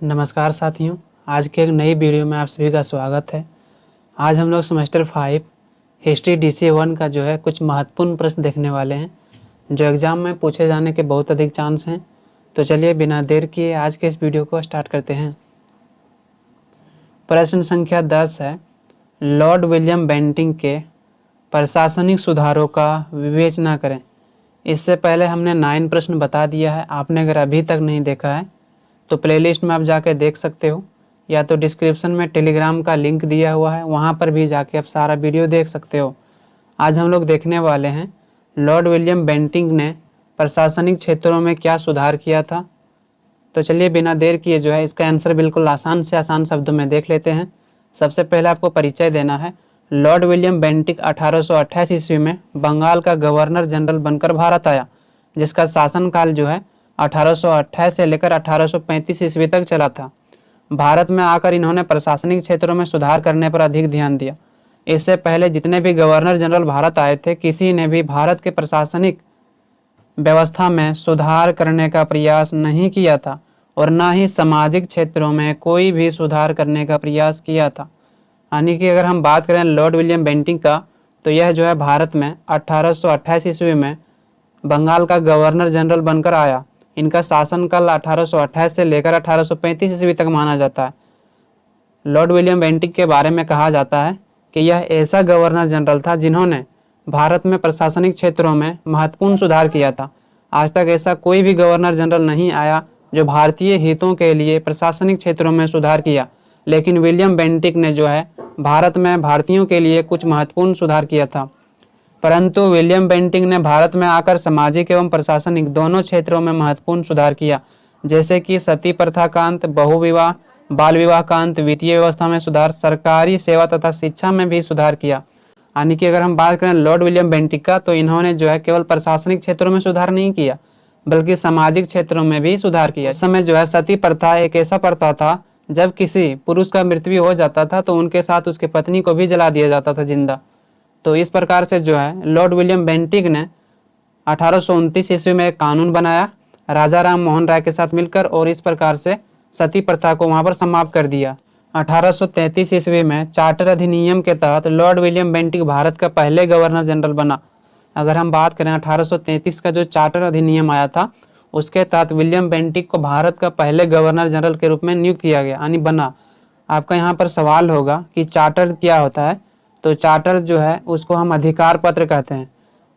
नमस्कार साथियों, आज के एक नई वीडियो में आप सभी का स्वागत है। आज हम लोग सेमेस्टर 5 हिस्ट्री DC1 का जो है कुछ महत्वपूर्ण प्रश्न देखने वाले हैं जो एग्ज़ाम में पूछे जाने के बहुत अधिक चांस हैं। तो चलिए बिना देर किए आज के इस वीडियो को स्टार्ट करते हैं। प्रश्न संख्या 10 है, लॉर्ड विलियम बेंटिंक के प्रशासनिक सुधारों का विवेचना करें। इससे पहले हमने 9 प्रश्न बता दिया है। आपने अगर अभी तक नहीं देखा है तो प्लेलिस्ट में आप जाके देख सकते हो, या तो डिस्क्रिप्शन में टेलीग्राम का लिंक दिया हुआ है, वहाँ पर भी जाके आप सारा वीडियो देख सकते हो। आज हम लोग देखने वाले हैं लॉर्ड विलियम बेंटिंक ने प्रशासनिक क्षेत्रों में क्या सुधार किया था। तो चलिए बिना देर किए जो है इसका आंसर बिल्कुल आसान से आसान शब्दों में देख लेते हैं। सबसे पहले आपको परिचय देना है। लॉर्ड विलियम बेंटिंक 1828 ईस्वी में बंगाल का गवर्नर जनरल बनकर भारत आया, जिसका शासनकाल जो है 1828 से लेकर 1835 ईस्वी तक चला था। भारत में आकर इन्होंने प्रशासनिक क्षेत्रों में सुधार करने पर अधिक ध्यान दिया। इससे पहले जितने भी गवर्नर जनरल भारत आए थे, किसी ने भी भारत के प्रशासनिक व्यवस्था में सुधार करने का प्रयास नहीं किया था और न ही सामाजिक क्षेत्रों में कोई भी सुधार करने का प्रयास किया था। यानी कि अगर हम बात करें लॉर्ड विलियम बेंटिंक का, तो यह जो है भारत में 1828 ईस्वी में बंगाल का गवर्नर जनरल बनकर आया। इनका शासनकाल 1828 से लेकर 1835 ईस्वी तक माना जाता है। लॉर्ड विलियम बेंटिंक के बारे में कहा जाता है कि यह ऐसा गवर्नर जनरल था जिन्होंने भारत में प्रशासनिक क्षेत्रों में महत्वपूर्ण सुधार किया था। आज तक ऐसा कोई भी गवर्नर जनरल नहीं आया जो भारतीय हितों के लिए प्रशासनिक क्षेत्रों में सुधार किया, लेकिन विलियम बेंटिंक ने जो है भारत में भारतीयों के लिए कुछ महत्वपूर्ण सुधार किया था। परंतु विलियम बेंटिंक ने भारत में आकर सामाजिक एवं प्रशासनिक दोनों क्षेत्रों में महत्वपूर्ण सुधार किया, जैसे कि सती प्रथा का अंत, बहुविवाह, बाल विवाह का अंत, वित्तीय व्यवस्था में सुधार, सरकारी सेवा तथा शिक्षा में भी सुधार किया। यानी कि अगर हम बात करें लॉर्ड विलियम बेंटिंक का, तो इन्होंने जो है केवल प्रशासनिक क्षेत्रों में सुधार नहीं किया बल्कि सामाजिक क्षेत्रों में भी सुधार किया। इस समय जो है सती प्रथा एक ऐसा प्रथा था, जब किसी पुरुष का मृत्यु हो जाता था तो उनके साथ उसकी पत्नी को भी जला दिया जाता था जिंदा। तो इस प्रकार से जो है लॉर्ड विलियम बेंटिंक ने 1829 ईस्वी में एक कानून बनाया राजा राम मोहन राय के साथ मिलकर, और इस प्रकार से सती प्रथा को वहां पर समाप्त कर दिया। 1833 ईस्वी में चार्टर अधिनियम के तहत लॉर्ड विलियम बेंटिंक भारत का पहले गवर्नर जनरल बना। अगर हम बात करें 1833 का जो चार्टर अधिनियम आया था, उसके तहत विलियम बेंटिंक को भारत का पहले गवर्नर जनरल के रूप में नियुक्त किया गया, यानी बना। आपका यहाँ पर सवाल होगा कि चार्टर क्या होता है। तो चार्टर जो है उसको हम अधिकार पत्र कहते हैं।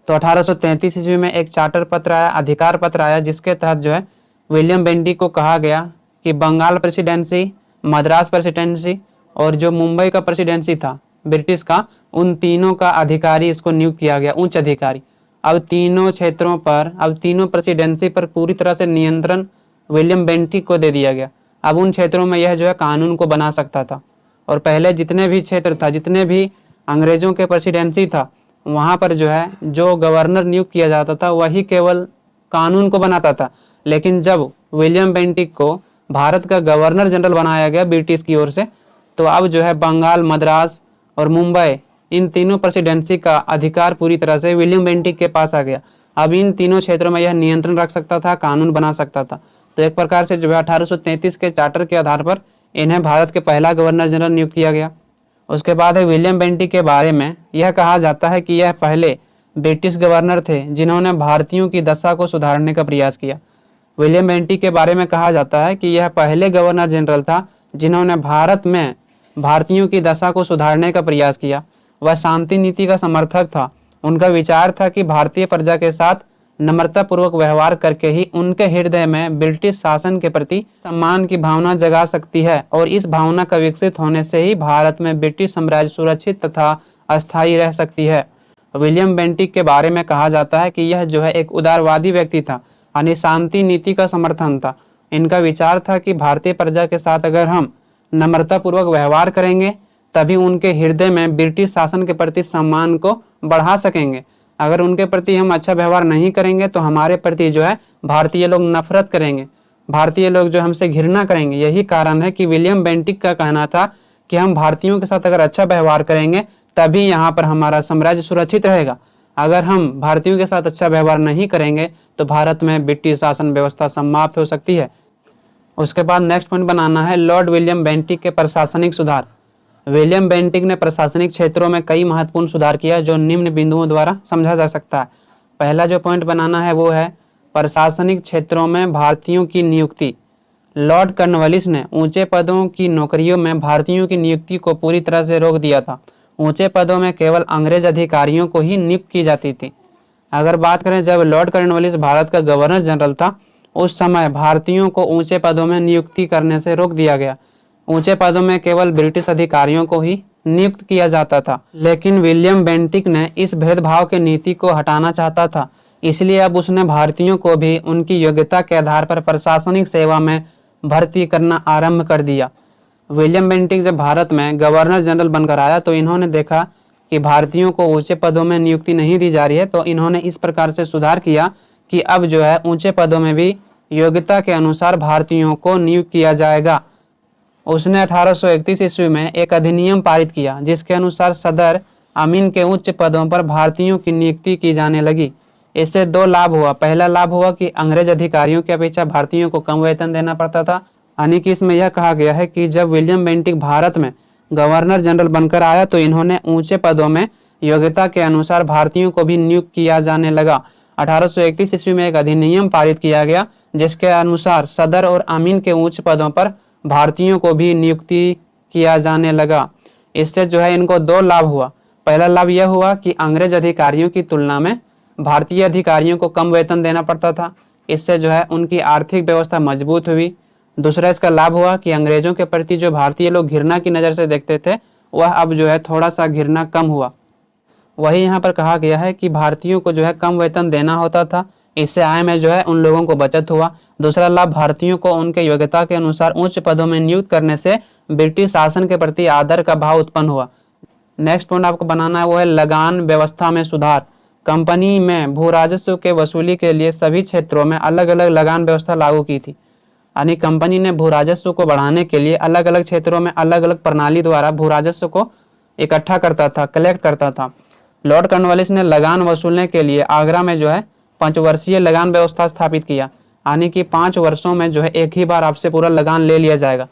तो 1833 ईस्वी में एक चार्टर पत्र आया, अधिकार पत्र आया, जिसके तहत जो है विलियम बेंटिंक को कहा गया कि बंगाल प्रेसिडेंसी, मद्रास प्रेसिडेंसी और जो मुंबई का प्रेसिडेंसी था ब्रिटिश का, उन तीनों का अधिकारी इसको नियुक्त किया गया, उच्च अधिकारी। अब तीनों क्षेत्रों पर, अब तीनों प्रेसिडेंसी पर पूरी तरह से नियंत्रण विलियम बेंटिंक को दे दिया गया। अब उन क्षेत्रों में यह जो है कानून को बना सकता था, और पहले जितने भी क्षेत्र था, जितने भी अंग्रेजों के प्रेसिडेंसी था, वहाँ पर जो है जो गवर्नर नियुक्त किया जाता था वही केवल कानून को बनाता था। लेकिन जब विलियम बेंटिंक को भारत का गवर्नर जनरल बनाया गया ब्रिटिश की ओर से, तो अब जो है बंगाल, मद्रास और मुंबई, इन तीनों प्रेसिडेंसी का अधिकार पूरी तरह से विलियम बेंटिंक के पास आ गया। अब इन तीनों क्षेत्रों में यह नियंत्रण रख सकता था, कानून बना सकता था। तो एक प्रकार से जो है 1833 के चार्टर के आधार पर इन्हें भारत के पहला गवर्नर जनरल नियुक्त किया गया। उसके बाद है विलियम बेंटिंक के बारे में यह कहा जाता है कि यह पहले ब्रिटिश गवर्नर थे जिन्होंने भारतीयों की दशा को सुधारने का प्रयास किया। विलियम बेंटिंक के बारे में कहा जाता है कि यह पहले गवर्नर जनरल था जिन्होंने भारत में भारतीयों की दशा को सुधारने का प्रयास किया। वह शांति नीति का समर्थक था। उनका विचार था कि भारतीय प्रजा के साथ नम्रतापूर्वक व्यवहार करके ही उनके हृदय में ब्रिटिश शासन के प्रति सम्मान की भावना जगा सकती है, और इस भावना का विकसित होने से ही भारत में ब्रिटिश साम्राज्य सुरक्षित तथा अस्थायी रह सकती है। विलियम बेंटिंक के बारे में कहा जाता है कि यह जो है एक उदारवादी व्यक्ति था, यानी शांति नीति का समर्थन था। इनका विचार था कि भारतीय प्रजा के साथ अगर हम नम्रतापूर्वक व्यवहार करेंगे तभी उनके हृदय में ब्रिटिश शासन के प्रति सम्मान को बढ़ा सकेंगे। अगर उनके प्रति हम अच्छा व्यवहार नहीं करेंगे तो हमारे प्रति जो है भारतीय लोग नफरत करेंगे, भारतीय लोग जो हमसे घृणा करेंगे। यही कारण है कि विलियम बेंटिंक का कहना था कि हम भारतीयों के साथ अगर अच्छा व्यवहार करेंगे तभी यहाँ पर हमारा साम्राज्य सुरक्षित रहेगा। अगर हम भारतीयों के साथ अच्छा व्यवहार नहीं करेंगे तो भारत में ब्रिटिश शासन व्यवस्था समाप्त हो सकती है। उसके बाद नेक्स्ट पॉइंट बनाना है लॉर्ड विलियम बेंटिक के प्रशासनिक सुधार। विलियम बेंटिक ने प्रशासनिक क्षेत्रों में कई महत्वपूर्ण सुधार किया जो निम्न बिंदुओं द्वारा समझा जा सकता है। पहला जो पॉइंट बनाना है वो है प्रशासनिक क्षेत्रों में भारतीयों की नियुक्ति। लॉर्ड कॉर्नवालिस ने ऊंचे पदों की नौकरियों में भारतीयों की नियुक्ति को पूरी तरह से रोक दिया था। ऊंचे पदों में केवल अंग्रेज अधिकारियों को ही नियुक्त की जाती थी। अगर बात करें जब लॉर्ड कॉर्नवालिस भारत का गवर्नर जनरल था उस समय भारतीयों को ऊंचे पदों में नियुक्ति करने से रोक दिया गया। ऊंचे पदों में केवल ब्रिटिश अधिकारियों को ही नियुक्त किया जाता था। लेकिन विलियम बेंटिक ने इस भेदभाव की नीति को हटाना चाहता था, इसलिए अब उसने भारतीयों को भी उनकी योग्यता के आधार पर प्रशासनिक सेवा में भर्ती करना आरंभ कर दिया। विलियम बेंटिक जब भारत में गवर्नर जनरल बनकर आया तो इन्होंने देखा कि भारतीयों को ऊंचे पदों में नियुक्ति नहीं दी जा रही है, तो इन्होंने इस प्रकार से सुधार किया कि अब जो है ऊंचे पदों में भी योग्यता के अनुसार भारतीयों को नियुक्त किया जाएगा। उसने 1831 ईस्वी में एक अधिनियम पारित किया जिसके अनुसार सदर अमीन के उच्च पदों पर भारतीयों की नियुक्ति की जाने लगी। इससे दो लाभ हुआ। पहला लाभ हुआ कि अंग्रेज अधिकारियों की अपेक्षा भारतीयों को कम वेतन देना पड़ता था। यानी कि इसमें यह कहा गया है कि जब विलियम बेंटिक भारत में गवर्नर जनरल बनकर आया तो इन्होंने ऊंचे पदों में योग्यता के अनुसार भारतीयों को भी नियुक्त किया जाने लगा। 1831 ईस्वी में एक अधिनियम पारित किया गया जिसके अनुसार सदर और अमीन के उच्च पदों पर भारतीयों को भी नियुक्ति किया जाने लगा। इससे जो है इनको दो लाभ हुआ। पहला लाभ यह हुआ कि अंग्रेज अधिकारियों की तुलना में भारतीय अधिकारियों को कम वेतन देना पड़ता था। इससे जो है उनकी आर्थिक व्यवस्था मजबूत हुई। दूसरा इसका लाभ हुआ कि अंग्रेजों के प्रति जो भारतीय लोग घृणा की नज़र से देखते थे वह अब जो है थोड़ा सा घृणा कम हुआ। वही यहाँ पर कहा गया है कि भारतीयों को जो है कम वेतन देना होता था, इससे आय में जो है उन लोगों को बचत हुआ। दूसरा लाभ भारतीयों को उनके योग्यता के अनुसार उच्च पदों में नियुक्त करने से ब्रिटिश शासन के प्रति आदर का भाव उत्पन्न हुआ। नेक्स्ट पॉइंट आपको बनाना है वो है लगान व्यवस्था में सुधार। कंपनी में भू राजस्व के वसूली के लिए सभी क्षेत्रों में अलग अलग लगान व्यवस्था लागू की थी। यानी कंपनी ने भू राजस्व को बढ़ाने के लिए अलग अलग क्षेत्रों में अलग अलग प्रणाली द्वारा भू राजस्व को इकट्ठा करता था, कलेक्ट करता था। लॉर्ड कॉर्नवालिस ने लगान वसूलने के लिए आगरा में जो है 5 वर्षीय लगान व्यवस्था स्थापित किया। यानी कि 5 वर्षों में जो है एक ही बार आपसे पूरा लगान ले लिया जाएगा।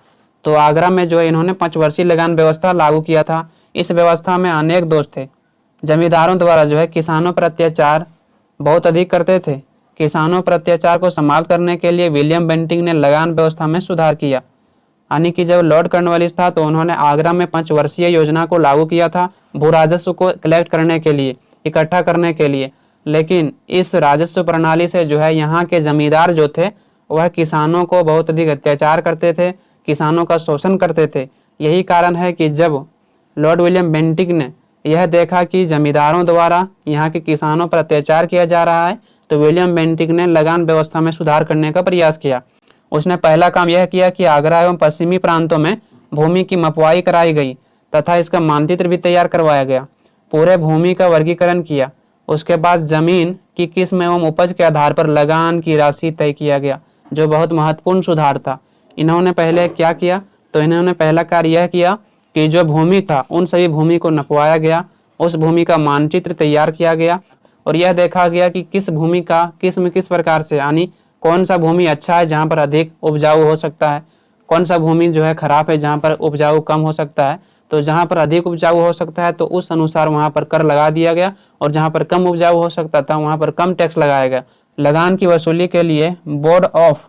तो आगरा में जो है इन्होंने 5 वर्षीय लगान व्यवस्था लागू किया था। इस व्यवस्था में अनेक दोष थे। जमींदारों द्वारा जो है किसानों पर अत्याचार बहुत अधिक करते थे। किसानों पर अत्याचार को समाप्त करने के लिए विलियम बेंटिक ने लगान व्यवस्था में सुधार किया। यानी कि जब लॉर्ड कॉर्नवालिस था तो उन्होंने आगरा में 5 वर्षीय योजना को लागू किया था भू राजस्व को कलेक्ट करने के लिए, इकट्ठा करने के लिए। लेकिन इस राजस्व प्रणाली से जो है यहाँ के जमींदार जो थे वह किसानों को बहुत अधिक अत्याचार करते थे, किसानों का शोषण करते थे। यही कारण है कि जब लॉर्ड विलियम बेंटिक ने यह देखा कि जमींदारों द्वारा यहाँ के किसानों पर अत्याचार किया जा रहा है तो विलियम बेंटिक ने लगान व्यवस्था में सुधार करने का प्रयास किया। उसने पहला काम यह किया कि आगरा एवं पश्चिमी प्रांतों में भूमि की मपवाई कराई गई तथा इसका मानचित्र भी तैयार करवाया गया। पूरे भूमि का वर्गीकरण किया। उसके बाद जमीन की किस्म एवं उपज के आधार पर लगान की राशि तय किया गया, जो बहुत महत्वपूर्ण सुधार था। इन्होंने पहले क्या किया तो इन्होंने पहला कार्य यह किया कि जो भूमि था उन सभी भूमि को नपवाया गया, उस भूमि का मानचित्र तैयार किया गया और यह देखा गया कि किस भूमि का किस्म किस प्रकार से, यानी कौन सा भूमि अच्छा है जहाँ पर अधिक उपजाऊ हो सकता है, कौन सा भूमि जो है खराब है जहाँ पर उपजाऊ कम हो सकता है। तो जहाँ पर अधिक उपजाऊ हो सकता है तो उस अनुसार वहाँ पर कर लगा दिया गया और जहाँ पर कम उपजाऊ हो सकता था वहाँ पर कम टैक्स लगाया गया। लगान की वसूली के लिए बोर्ड ऑफ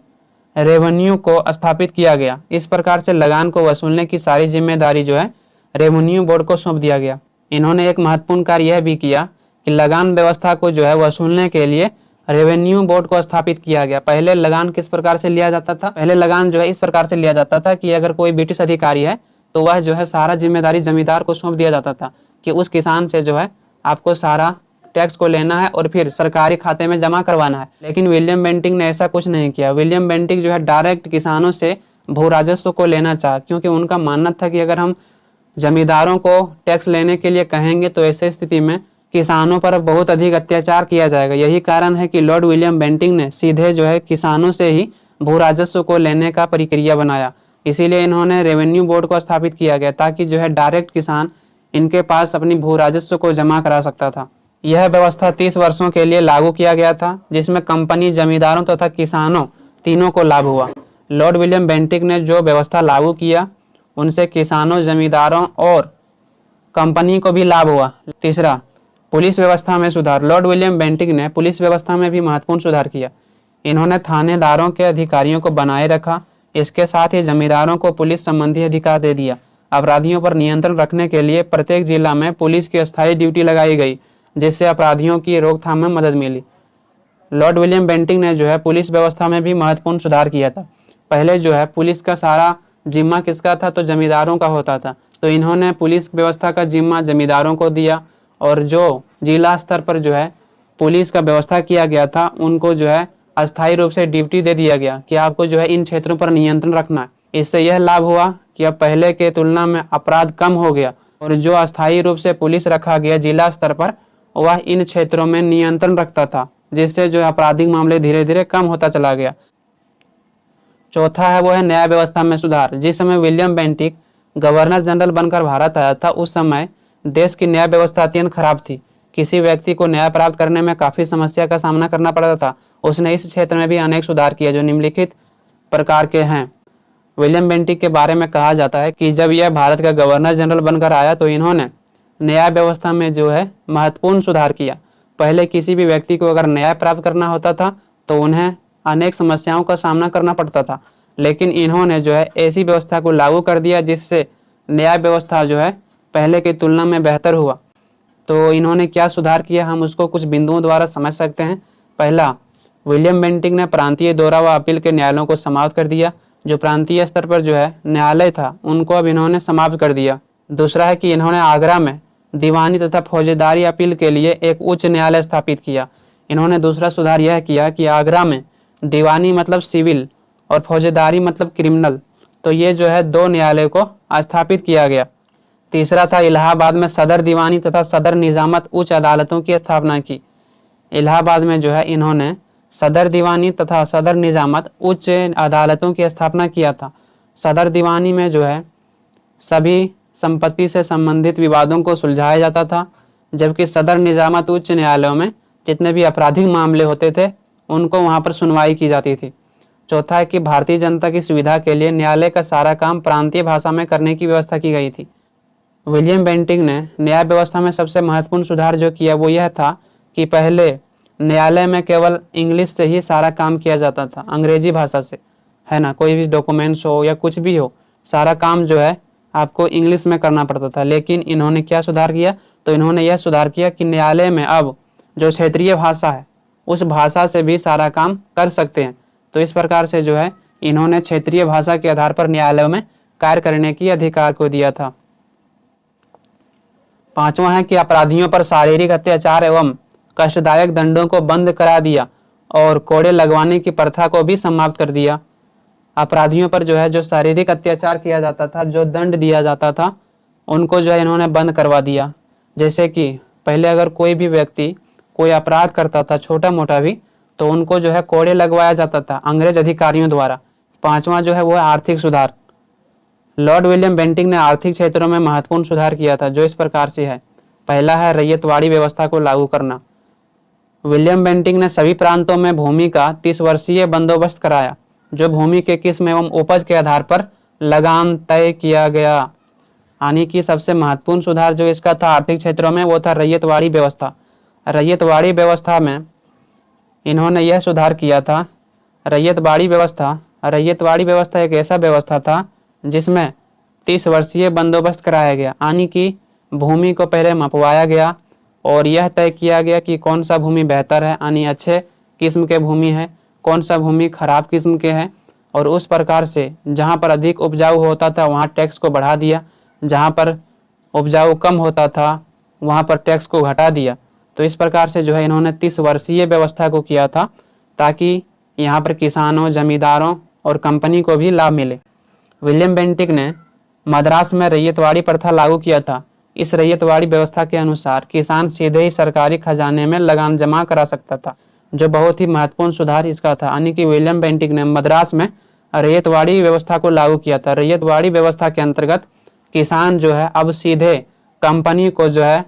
रेवेन्यू को स्थापित किया गया। इस प्रकार से लगान को वसूलने की सारी जिम्मेदारी जो है रेवेन्यू बोर्ड को सौंप दिया गया। इन्होंने एक महत्वपूर्ण कार्य यह भी किया कि लगान व्यवस्था को जो है वसूलने के लिए रेवेन्यू बोर्ड को स्थापित किया गया। पहले लगान किस प्रकार से लिया जाता था, पहले लगान जो है इस प्रकार से लिया जाता था कि अगर कोई ब्रिटिश अधिकारी है तो वह जो है सारा जिम्मेदारी जमींदार को सौंप दिया जाता था कि उस किसान से जो है आपको सारा टैक्स को लेना है और फिर सरकारी खाते में जमा करवाना है। लेकिन विलियम बेंटिक ने ऐसा कुछ नहीं किया। विलियम बेंटिक जो है डायरेक्ट किसानों से भू राजस्व को लेना चाहा, क्योंकि उनका मानना था कि अगर हम जमींदारों को टैक्स लेने के लिए कहेंगे तो ऐसे स्थिति में किसानों पर बहुत अधिक अत्याचार किया जाएगा। यही कारण है कि लॉर्ड विलियम बेंटिक ने सीधे जो है किसानों से ही भू राजस्व को लेने का प्रक्रिया बनाया। इसीलिए इन्होंने रेवेन्यू बोर्ड को स्थापित किया गया ताकि जो है डायरेक्ट किसान इनके पास अपनी भू राजस्व को जमा करा सकता था। यह व्यवस्था 30 वर्षों के लिए लागू किया गया था, जिसमें कंपनी, जमींदारों तथा किसानों तीनों को लाभ हुआ। लॉर्ड विलियम बेंटिक ने जो व्यवस्था लागू किया उनसे किसानों, जमींदारों और कंपनी को भी लाभ हुआ। तीसरा, पुलिस व्यवस्था में सुधार। लॉर्ड विलियम बेंटिक ने पुलिस व्यवस्था में भी महत्वपूर्ण सुधार किया। इन्होंने थानेदारों के अधिकारियों को बनाए रखा। इसके साथ ही जमींदारों को पुलिस संबंधी अधिकार दे दिया। अपराधियों पर नियंत्रण रखने के लिए प्रत्येक जिला में पुलिस की अस्थायी ड्यूटी लगाई गई, जिससे अपराधियों की रोकथाम में मदद मिली। लॉर्ड विलियम बेंटिक ने जो है पुलिस व्यवस्था में भी महत्वपूर्ण सुधार किया था। पहले जो है पुलिस का सारा जिम्मा किसका था, तो जमींदारों का होता था। तो इन्होंने पुलिस व्यवस्था का जिम्मा जमींदारों को दिया और जो जिला स्तर पर जो है पुलिस का व्यवस्था किया गया था उनको जो है अस्थायी रूप से ड्यूटी दे दिया गया कि आपको जो है इन क्षेत्रों पर नियंत्रण रखना है। इससे यह लाभ हुआ कि अब पहले के तुलना में अपराध कम हो गया और जो अस्थायी रूप से पुलिस रखा गया जिला स्तर पर वह इन क्षेत्रों में नियंत्रण रखता था, जिससे जो आपराधिक मामले धीरे धीरे कम होता चला गया। चौथा है वो है न्याय व्यवस्था में सुधार। जिस समय विलियम बेंटिक गवर्नर जनरल बनकर भारत आया था उस समय देश की न्याय व्यवस्था अत्यंत खराब थी। किसी व्यक्ति को न्याय प्राप्त करने में काफी समस्या का सामना करना पड़ता था। उसने इस क्षेत्र में भी अनेक सुधार किए जो निम्नलिखित प्रकार के हैं। विलियम बेंटिक के बारे में कहा जाता है कि जब यह भारत का गवर्नर जनरल बनकर आया तो इन्होंने न्याय व्यवस्था में जो है महत्वपूर्ण सुधार किया। पहले किसी भी व्यक्ति को अगर न्याय प्राप्त करना होता था तो उन्हें अनेक समस्याओं का सामना करना पड़ता था, लेकिन इन्होंने जो है ऐसी व्यवस्था को लागू कर दिया जिससे न्याय व्यवस्था जो है पहले की तुलना में बेहतर हुआ। तो इन्होंने क्या सुधार किया हम उसको कुछ बिंदुओं द्वारा समझ सकते हैं। पहला, विलियम बेंटिक ने प्रांतीय दौरा व अपील के न्यायालयों को समाप्त कर दिया। जो प्रांतीय स्तर पर जो है न्यायालय था उनको अब इन्होंने समाप्त कर दिया। दूसरा है कि इन्होंने आगरा में दीवानी तथा फौजदारी अपील के लिए एक उच्च न्यायालय स्थापित किया। इन्होंने दूसरा सुधार यह किया कि आगरा में दीवानी मतलब सिविल और फौजदारी मतलब क्रिमिनल, तो ये जो है दो न्यायालय को स्थापित किया गया। तीसरा था इलाहाबाद में सदर दीवानी तथा सदर निजामत उच्च अदालतों की स्थापना की। इलाहाबाद में जो है इन्होंने सदर दीवानी तथा सदर निजामत उच्च अदालतों की स्थापना किया था। सदर दीवानी में जो है सभी संपत्ति से संबंधित विवादों को सुलझाया जाता था, जबकि सदर निजामत उच्च न्यायालयों में जितने भी आपराधिक मामले होते थे उनको वहां पर सुनवाई की जाती थी। चौथा है कि भारतीय जनता की सुविधा के लिए न्यायालय का सारा काम प्रांतीय भाषा में करने की व्यवस्था की गई थी। विलियम बेंटिक ने न्याय व्यवस्था में सबसे महत्वपूर्ण सुधार जो किया वो यह था कि पहले न्यायालय में केवल इंग्लिश से ही सारा काम किया जाता था, अंग्रेजी भाषा से, है ना। कोई भी डॉक्यूमेंट्स हो या कुछ भी हो, सारा काम जो है आपको इंग्लिश में करना पड़ता था। लेकिन इन्होंने क्या सुधार किया, तो इन्होंने यह सुधार किया कि न्यायालय में अब जो क्षेत्रीय भाषा है उस भाषा से भी सारा काम कर सकते हैं। तो इस प्रकार से जो है इन्होंने क्षेत्रीय भाषा के आधार पर न्यायालयों में कार्य करने की अधिकार को दिया था। पांचवा है कि अपराधियों पर शारीरिक अत्याचार एवं कष्टदायक दंडों को बंद करा दिया और कोड़े लगवाने की प्रथा को भी समाप्त कर दिया। अपराधियों पर जो है जो शारीरिक अत्याचार किया जाता था, जो दंड दिया जाता था, उनको जो है इन्होंने बंद करवा दिया। जैसे कि पहले अगर कोई भी व्यक्ति कोई अपराध करता था छोटा मोटा भी, तो उनको जो है कोड़े लगवाया जाता था अंग्रेज अधिकारियों द्वारा। पांचवा जो है वो है आर्थिक सुधार। लॉर्ड विलियम बेंटिक ने आर्थिक क्षेत्रों में महत्वपूर्ण सुधार किया था, जो इस प्रकार से है। पहला है रैयतवाड़ी व्यवस्था को लागू करना। विलियम बेंटिक ने सभी प्रांतों में भूमि का 30 वर्षीय बंदोबस्त कराया, जो भूमि के किस्म एवं उपज के आधार पर लगान तय किया गया। यानी कि सबसे महत्वपूर्ण सुधार जो इसका था आर्थिक क्षेत्रों में वो था रैयतवाड़ी व्यवस्था। रैयतवाड़ी व्यवस्था में इन्होंने यह सुधार किया था। रैयतवाड़ी व्यवस्था एक ऐसा व्यवस्था था जिसमें 30 वर्षीय बंदोबस्त कराया गया, यानी कि भूमि को पहले मपवाया गया और यह तय किया गया कि कौन सा भूमि बेहतर है, यानी अच्छे किस्म के भूमि है, कौन सा भूमि खराब किस्म के है। और उस प्रकार से जहाँ पर अधिक उपजाऊ होता था वहाँ टैक्स को बढ़ा दिया, जहाँ पर उपजाऊ कम होता था वहाँ पर टैक्स को घटा दिया। तो इस प्रकार से जो है इन्होंने 30 वर्षीय व्यवस्था को किया था ताकि यहाँ पर किसानों, जमींदारों और कंपनी को भी लाभ मिले। विलियम बेंटिक ने मद्रास में रैयतवाड़ी प्रथा लागू किया था। इस रैयतवाड़ी व्यवस्था के अनुसार किसान सीधे ही सरकारी खजाने में लगान जमा करा सकता था, जो बहुत ही महत्वपूर्ण सुधार इसका था। यानी कि विलियम बेंटिक ने मद्रास में रैयतवाड़ी व्यवस्था को लागू किया था। रैयतवाड़ी व्यवस्था के अंतर्गत किसान जो है अब सीधे कंपनी को जो है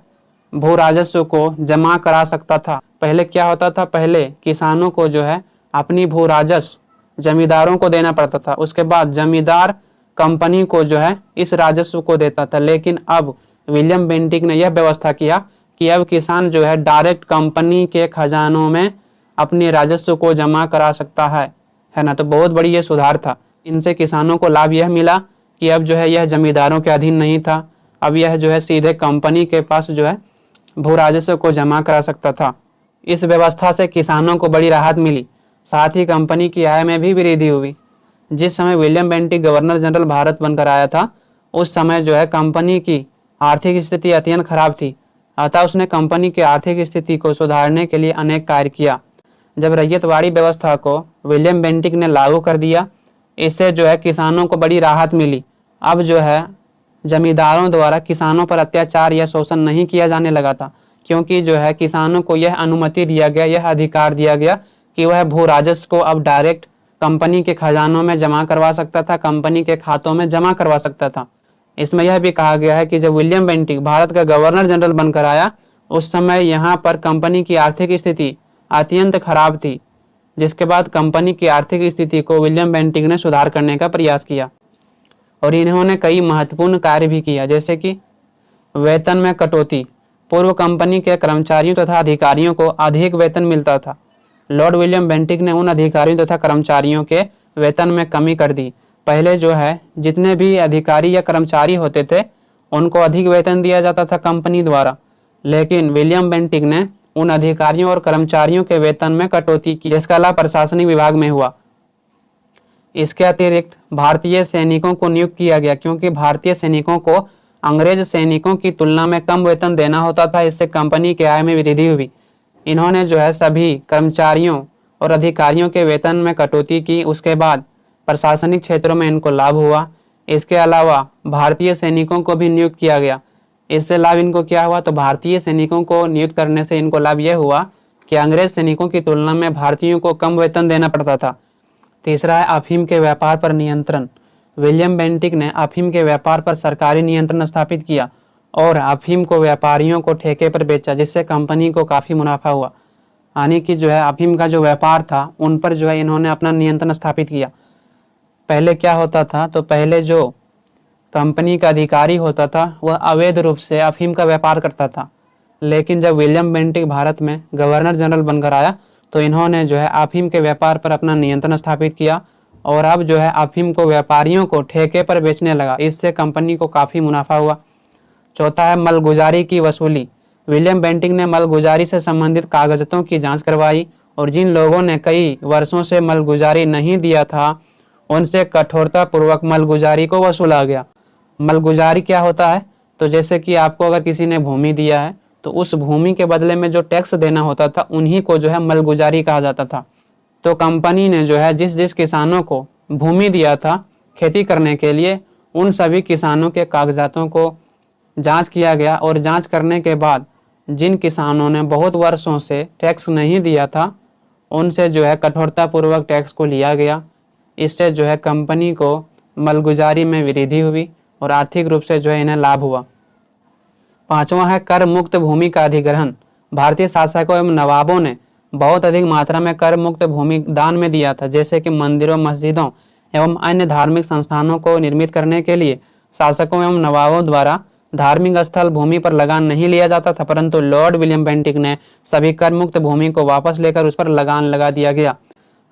भू राजस्व को जमा करा सकता था। पहले क्या होता था, पहले किसानों को जो है अपनी भू राजस्व जमींदारों को देना पड़ता था। उसके बाद जमींदार कंपनी को जो है इस राजस्व को देता था। लेकिन अब विलियम बेंटिक ने यह व्यवस्था किया कि अब किसान जो है डायरेक्ट कंपनी के खजानों में अपने राजस्व को जमा करा सकता है ना। तो बहुत बड़ी ये सुधार था। इनसे किसानों को लाभ यह मिला कि अब जो है यह जमींदारों के अधीन नहीं था, अब यह जो है सीधे कंपनी के पास जो है भू राजस्व को जमा करा सकता था। इस व्यवस्था से किसानों को बड़ी राहत मिली, साथ ही कंपनी की आय में भी वृद्धि हुई। जिस समय William Bentinck governor general Bharat बनकर आया था, उस समय जो है कंपनी की आर्थिक स्थिति अत्यंत खराब थी, अतः उसने कंपनी की आर्थिक स्थिति को सुधारने के लिए अनेक कार्य किया। जब रैयतवाड़ी व्यवस्था को विलियम बेंटिक ने लागू कर दिया, इससे जो है किसानों को बड़ी राहत मिली। अब जो है जमींदारों द्वारा किसानों पर अत्याचार या शोषण नहीं किया जाने लगा था, क्योंकि जो है किसानों को यह अनुमति दिया गया, यह अधिकार दिया गया कि वह भू राजस्व को अब डायरेक्ट कंपनी के खजानों में जमा करवा सकता था, कंपनी के खातों में जमा करवा सकता था। इसमें यह भी कहा गया है कि जब विलियम बेंटिक भारत का गवर्नर जनरल बनकर आया, उस समय यहाँ पर कंपनी की आर्थिक स्थिति अत्यंत खराब थी, जिसके बाद कंपनी की आर्थिक स्थिति को विलियम बेंटिक ने सुधार करने का प्रयास किया और इन्होंने कई महत्वपूर्ण कार्य भी किया, जैसे कि वेतन में कटौती। पूर्व कंपनी के कर्मचारियों तथा अधिकारियों को अधिक वेतन मिलता था। लॉर्ड विलियम बेंटिक ने उन अधिकारियों तथा कर्मचारियों के वेतन में कमी कर दी। पहले जो है जितने भी अधिकारी या कर्मचारी होते थे, उनको अधिक वेतन दिया जाता था कंपनी द्वारा, लेकिन विलियम बेंटिक ने उन अधिकारियों और कर्मचारियों के वेतन में कटौती की, जिसका लाभ प्रशासनिक विभाग में हुआ। इसके अतिरिक्त भारतीय सैनिकों को नियुक्त किया गया, क्योंकि भारतीय सैनिकों को अंग्रेज सैनिकों की तुलना में कम वेतन देना होता था। इससे कंपनी के आय में वृद्धि हुई। इन्होंने जो है सभी कर्मचारियों और अधिकारियों के वेतन में कटौती की। उसके बाद प्रशासनिक क्षेत्रों में इनको लाभ हुआ। इसके अलावा भारतीय सैनिकों को भी नियुक्त किया गया। इससे लाभ इनको क्या हुआ, तो भारतीय सैनिकों को नियुक्त करने से इनको लाभ यह हुआ कि अंग्रेज सैनिकों की तुलना में भारतीयों को कम वेतन देना पड़ता था। तीसरा है अफीम के व्यापार पर नियंत्रण। विलियम बेंटिक ने अफीम के व्यापार पर सरकारी नियंत्रण स्थापित किया और अफीम को व्यापारियों को ठेके पर बेचा, जिससे कंपनी को काफ़ी मुनाफा हुआ। यानी कि जो है अफीम का जो व्यापार था, उन पर जो है इन्होंने अपना नियंत्रण स्थापित किया। पहले क्या होता था, तो पहले जो कंपनी का अधिकारी होता था वह अवैध रूप से अफीम का व्यापार करता था, लेकिन जब विलियम बेंटिक भारत में गवर्नर जनरल बनकर आया, तो इन्होंने जो है अफीम के व्यापार पर अपना नियंत्रण स्थापित किया और अब जो है अफीम को व्यापारियों को ठेके पर बेचने लगा। इससे कंपनी को काफ़ी मुनाफा हुआ। चौथा है मालगुजारी की वसूली। विलियम बेंटिक ने मालगुजारी से संबंधित कागजों की जांच करवाई और जिन लोगों ने कई वर्षों से मालगुजारी नहीं दिया था, उनसे कठोरतापूर्वक मालगुजारी को वसूला गया। मालगुजारी क्या होता है, तो जैसे कि आपको अगर किसी ने भूमि दिया है, तो उस भूमि के बदले में जो टैक्स देना होता था, उन्हीं को जो है मालगुजारी कहा जाता था। तो कंपनी ने जो है जिस जिस किसानों को भूमि दिया था खेती करने के लिए, उन सभी किसानों के कागजातों को जांच किया गया और जांच करने के बाद जिन किसानों ने बहुत वर्षों से टैक्स नहीं दिया था, उनसे जो है कठोरतापूर्वक टैक्स को लिया गया। इससे जो है कंपनी को मालगुजारी में वृद्धि हुई और आर्थिक रूप से जो है इन्हें लाभ हुआ। पांचवा है कर मुक्त भूमि का अधिग्रहण। भारतीय शासकों एवं नवाबों ने बहुत अधिक मात्रा में कर मुक्त भूमि दान में दिया था, जैसे कि मंदिरों, मस्जिदों एवं अन्य धार्मिक संस्थानों को निर्मित करने के लिए शासकों एवं नवाबों द्वारा धार्मिक स्थल भूमि पर लगान नहीं लिया जाता था, परंतु लॉर्ड विलियम बेंटिक ने सभी कर मुक्त भूमि को वापस लेकर उस पर लगान लगा दिया गया।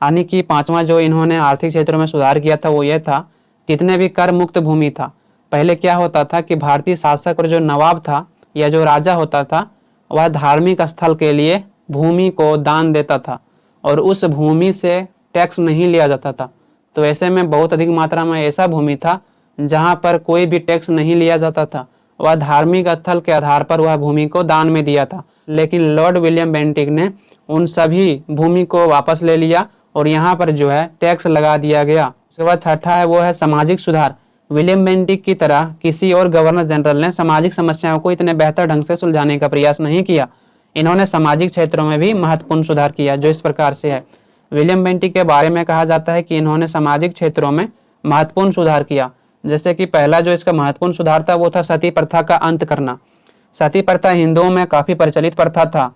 यानी कि पांचवा जो इन्होंने आर्थिक क्षेत्रों में सुधार किया था वो ये था, जितने भी कर मुक्त भूमि था। पहले क्या होता था कि भारतीय शासक और जो नवाब था या जो राजा होता था, वह धार्मिक स्थल के लिए भूमि को दान देता था और उस भूमि से टैक्स नहीं लिया जाता था। तो ऐसे में बहुत अधिक मात्रा में ऐसा भूमि था जहाँ पर कोई भी टैक्स नहीं लिया जाता था। वह धार्मिक स्थल के आधार पर वह भूमि को दान में दिया था, लेकिन लॉर्ड विलियम बेंटिक ने उन सभी भूमि को वापस ले लिया और यहाँ पर जो है टैक्स लगा दिया गया। उसके बाद छठा है वो है सामाजिक सुधार। विलियम बेंटिक की तरह किसी और गवर्नर जनरल ने सामाजिक समस्याओं को इतने बेहतर ढंग से सुलझाने का प्रयास नहीं किया। इन्होंने सामाजिक क्षेत्रों में भी महत्वपूर्ण सुधार किया, जो इस प्रकार से है। विलियम बेंटिक के बारे में कहा जाता है कि इन्होंने सामाजिक क्षेत्रों में महत्वपूर्ण सुधार किया। जैसे कि पहला जो इसका महत्वपूर्ण सुधार था वो था सती प्रथा का अंत करना। सती प्रथा हिंदुओं में काफ़ी प्रचलित प्रथा था,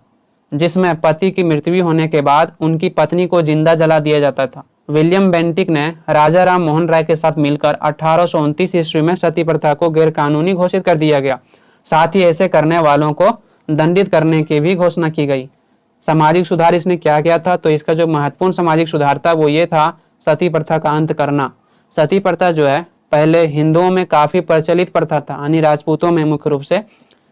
जिसमें पति की मृत्यु होने के बाद उनकी पत्नी को जिंदा जला दिया जाता था। विलियम बेंटिक ने राजा राम मोहन राय के साथ मिलकर 1829 ईस्वी में सती प्रथा को गैर कानूनी घोषित कर दिया गया। साथ ही ऐसे करने वालों को दंडित करने की भी घोषणा की गई। सामाजिक सुधार इसने क्या किया था, तो इसका जो महत्वपूर्ण सामाजिक सुधार था वो ये था सती प्रथा का अंत करना। सती प्रथा जो है पहले हिंदुओं में काफी प्रचलित प्रथा था, यानी राजपूतों में मुख्य रूप से,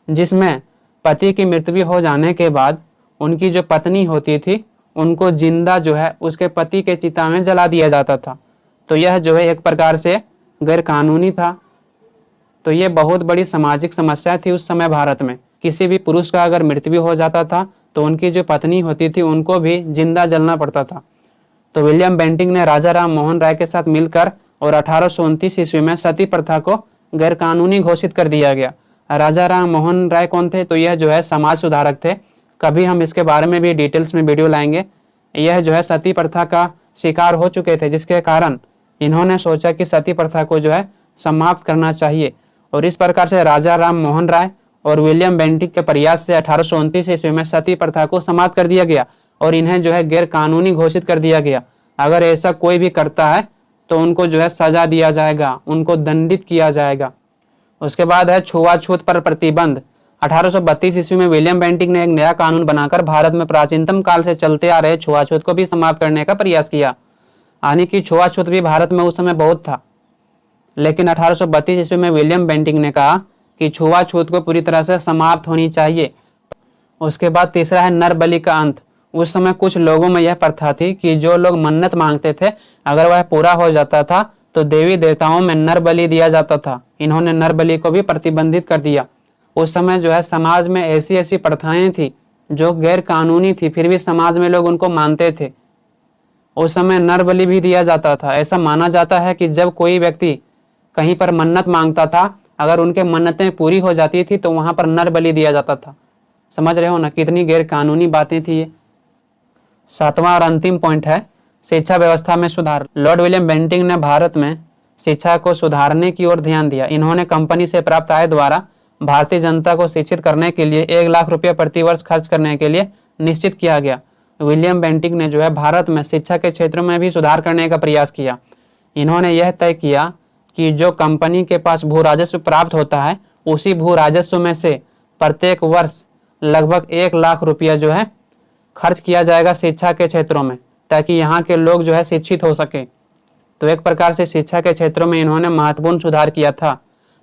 जिसमें पति की मृत्यु हो जाने के बाद उनकी जो पत्नी होती थी उनको जिंदा जो है उसके पति के चिता में जला दिया जाता था। तो यह जो है एक प्रकार से गैर कानूनी था। तो ये बहुत बड़ी सामाजिक समस्या थी उस समय भारत में। किसी भी पुरुष का अगर मृत्यु हो जाता था तो उनकी जो पत्नी होती थी उनको भी जिंदा जलना पड़ता था। तो विलियम बेंटिक ने राजा राम मोहन राय के साथ मिलकर और 1829 ईस्वी में सती प्रथा को गैर कानूनी घोषित कर दिया गया। राजा राम मोहन राय कौन थे, तो यह जो है समाज सुधारक थे। कभी हम इसके बारे में भी डिटेल्स में वीडियो लाएंगे। यह जो है सती प्रथा का शिकार हो चुके थे, जिसके कारण इन्होंने सोचा कि सती प्रथा को जो है समाप्त करना चाहिए। और इस प्रकार से राजा राम मोहन राय और विलियम बेंटिक के प्रयास से 1829 ईस्वी में सती प्रथा को समाप्त कर दिया गया और इन्हें जो है गैर कानूनी घोषित कर दिया गया। अगर ऐसा कोई भी करता है तो उनको जो है सजा दिया जाएगा, उनको दंडित किया जाएगा। उसके बाद है छुआछूत पर प्रतिबंध। 1832 ईस्वी में विलियम बेंटिक ने एक नया कानून बनाकर भारत में प्राचीनतम काल से चलते आ रहे छुआछूत को भी समाप्त करने का प्रयास किया। यानी कि छुआछूत भी भारत में उस समय बहुत था, लेकिन 1832 ईस्वी में विलियम बेंटिक ने कहा कि छुआछूत को पूरी तरह से समाप्त होनी चाहिए। उसके बाद तीसरा है नर बलि का अंत। उस समय कुछ लोगों में यह प्रथा थी कि जो लोग मन्नत मांगते थे अगर वह पूरा हो जाता था तो देवी देवताओं में नर बलि दिया जाता था। इन्होंने नर बलि को भी प्रतिबंधित कर दिया। उस समय जो है समाज में ऐसी ऐसी प्रथाएं थी जो गैर कानूनी थी, फिर भी समाज में लोग उनको मानते थे। उस समय नर बलि भी दिया जाता था। ऐसा माना जाता है कि जब कोई व्यक्ति कहीं पर मन्नत मांगता था, अगर उनके मन्नतें पूरी हो जाती थी तो वहां पर नर बलि दिया जाता था। समझ रहे हो ना, कितनी गैर कानूनी बातें थी ये। सातवां और अंतिम पॉइंट है शिक्षा व्यवस्था में सुधार। लॉर्ड विलियम बेंटिक ने भारत में शिक्षा को सुधारने की ओर ध्यान दिया। इन्होंने कंपनी से प्राप्त आय द्वारा भारतीय जनता को शिक्षित करने के लिए 1 लाख रुपये प्रति वर्ष खर्च करने के लिए निश्चित किया गया। विलियम बेंटिक ने जो है भारत में शिक्षा के क्षेत्र में भी सुधार करने का प्रयास किया। इन्होंने यह तय किया कि जो कंपनी के पास भू राजस्व प्राप्त होता है उसी भू राजस्व में से प्रत्येक वर्ष लगभग 1 लाख रुपया जो है खर्च किया जाएगा शिक्षा के क्षेत्रों में, ताकि यहाँ के लोग जो है शिक्षित हो सके। तो एक प्रकार से शिक्षा के क्षेत्रों में इन्होंने महत्वपूर्ण सुधार किया था।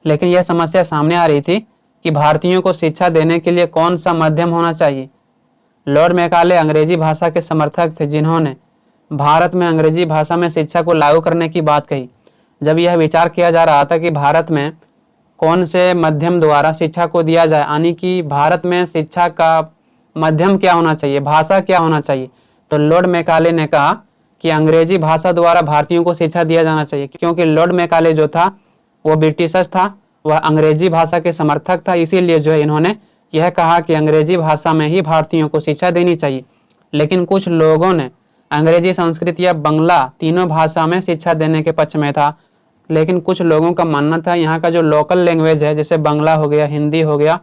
लेकिन यह समस्या सामने आ रही थी कि भारतीयों को शिक्षा देने के लिए कौन सा माध्यम होना चाहिए। लॉर्ड मैकाले अंग्रेजी भाषा के समर्थक थे, जिन्होंने भारत में अंग्रेजी भाषा में शिक्षा को लागू करने की बात कही। जब यह विचार किया जा रहा था कि भारत में कौन से माध्यम द्वारा शिक्षा को दिया जाए, यानी कि भारत में शिक्षा का माध्यम क्या होना चाहिए, भाषा क्या होना चाहिए, तो लॉर्ड मैकाले ने कहा कि अंग्रेजी भाषा द्वारा भारतीयों को शिक्षा दिया जाना चाहिए। क्योंकि लॉर्ड मैकाले जो था वो ब्रिटिशर्स था, वह अंग्रेजी भाषा के समर्थक था। इसीलिए जो है इन्होंने यह कहा कि अंग्रेजी भाषा में ही भारतीयों को शिक्षा देनी चाहिए। लेकिन कुछ लोगों ने अंग्रेजी, संस्कृत या बंगला तीनों भाषा में शिक्षा देने के पक्ष में था। लेकिन कुछ लोगों का मानना था यहाँ का जो लोकल लैंग्वेज है, जैसे बंगला हो गया, हिंदी हो गया,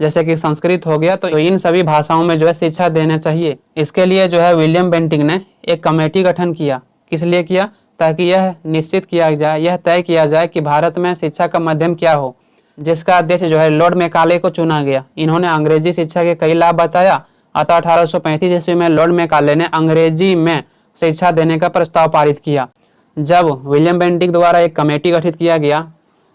जैसे कि संस्कृत हो गया, तो इन सभी भाषाओं में जो है शिक्षा देना चाहिए। इसके लिए जो है विलियम बेंटिक ने एक कमेटी गठन किया। किस लिए किया? ताकि यह निश्चित किया जाए, यह तय किया जाए कि भारत में शिक्षा का माध्यम क्या हो, जिसका अध्यक्ष जो है लॉर्ड मैकाले को चुना गया। इन्होंने अंग्रेजी शिक्षा के कई लाभ बताया। अतः 1835 ईस्वी में लॉर्ड मैकाले ने अंग्रेजी में शिक्षा देने का प्रस्ताव पारित किया। जब विलियम बेंटिक द्वारा एक कमेटी गठित किया गया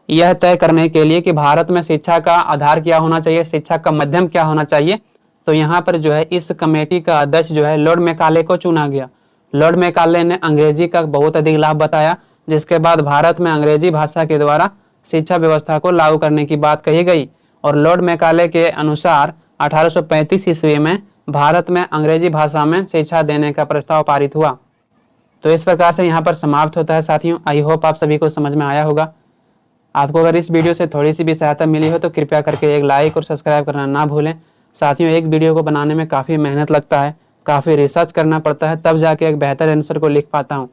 यह तय करने के लिए कि भारत में शिक्षा का आधार क्या होना चाहिए, शिक्षा का माध्यम क्या होना चाहिए, तो यहाँ पर जो है इस कमेटी का अध्यक्ष जो है लॉर्ड मैकाले को चुना गया। लॉर्ड मैकाले ने अंग्रेजी का बहुत अधिक लाभ बताया, जिसके बाद भारत में अंग्रेजी भाषा के द्वारा शिक्षा व्यवस्था को लागू करने की बात कही गई। और लॉर्ड मैकाले के अनुसार 1835 ईस्वी में भारत में अंग्रेजी भाषा में शिक्षा देने का प्रस्ताव पारित हुआ। तो इस प्रकार से यहाँ पर समाप्त होता है साथियों। आई होप आप सभी को समझ में आया होगा। आपको अगर इस वीडियो से थोड़ी सी भी सहायता मिली हो तो कृपया करके एक लाइक और सब्सक्राइब करना ना भूलें। साथियों, एक वीडियो को बनाने में काफ़ी मेहनत लगता है, काफ़ी रिसर्च करना पड़ता है, तब जाके एक बेहतर आंसर को लिख पाता हूँ।